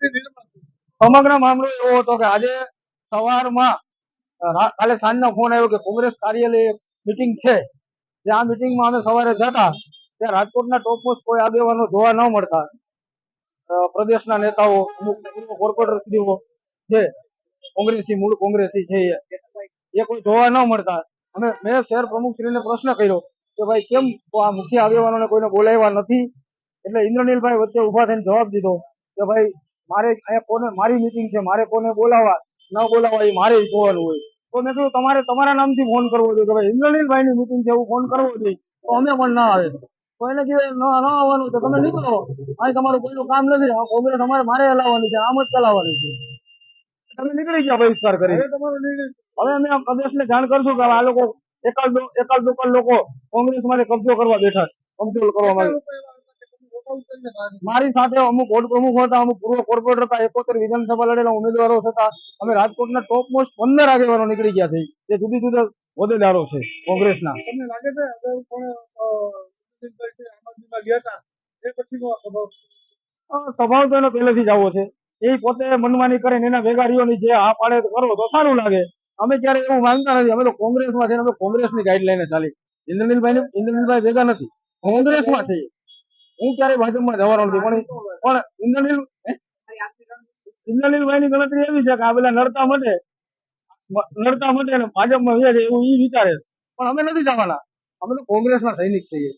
સમગ્ર મામલો એવો હતો કે આજે સવારમાં કાલે સાંજનો ફોન આવ્યો કે કોંગ્રેસ કાર્યાલય મીટિંગ છે. આ મીટિંગમાં અમે સવારે જતા ત્યાં રાજકોટના ટોપ મોસ્ટ કોઈ આગેવાનો જોવા ન મળતા. પ્રદેશના નેતાઓ અમુક કોર્પોરેટરશ્રીઓ છે કોંગ્રેસી મૂળ કોંગ્રેસી છે એ કોઈ જોવા ન મળતા. મેં શહેર પ્રમુખશ્રીને પ્રશ્ન કર્યો કે ભાઈ કેમ આ મુખ્ય આગેવાનોને કોઈને બોલાવ્યા નથી. એટલે ઇન્દ્રનીલભાઈ વચ્ચે ઉભા થઈને જવાબ દીધો કે ભાઈ મારે અહીંયા કોને મારી મીટિંગ છે, મારે કોને બોલાવવા ન બોલાવવા એ મારે જોવાનું હોય. તો મેં કહ્યું તમારે તમારા નામથી ફોન કરવો જોઈએ કે ભાઈ ઇન્દ્રનીલભાઈની મીટિંગ છે એવું ફોન કરવો જોઈએ તો અમે પણ ના આવે. તો એને કીધું ન આવવાનું તો તમે નીકળો, અહીં તમારું કોઈનું કામ નથી, કોંગ્રેસ અમારે મારે હલાવવાની છે, આમ જ ચલાવવાની છે. તમે નીકળી ગયા બહિષ્કાર કરી. હવે અમે પ્રદેશને જાણ કરશું કે આ લોકો એકાદ લોકો કોંગ્રેસ માટે કબજો કરવા બેઠા છે, કબજો કરવા માંગે. મારી સાથે અમુક વોર્ડ પ્રમુખ હતા, અમુક પૂર્વ કોર્પોરેટર હતા, 71 વિધાનસભા લડેલા ઉમેદવારો હતા. અમે રાજકોટના ટોપ મોસ્ટ 15 આગેવાનો નીકળી ગયા છે જે જુદી જુદા હોદ્દેદારો છે કોંગ્રેસના. તમને લાગે છે સ્વભાવ તો એનો પહેલેથી જ આવો છે. એ પોતે મનમાની કરે ને એના ભેગા રહ્યો જે હા પાડે કરો તો સારું લાગે. અમે ક્યારે એવું માંગતા નથી. અમે તો કોંગ્રેસમાં છે, અમે કોંગ્રેસની ગાઈડલાઈને ચાલી. ઇન્દ્રનીલભાઈ ભેગા નથી, કોંગ્રેસમાં છે. હું ક્યારે ભાજપમાં જવાનો નથી. પણ ઇન્દ્રનીલભાઈની ગણતરી એવી છે કે આ બધા નડતા માટે ભાજપમાં વ્યા છે એવું એ વિચારે છે. પણ અમે નથી જવાના. અમે તો કોંગ્રેસના સૈનિક છીએ.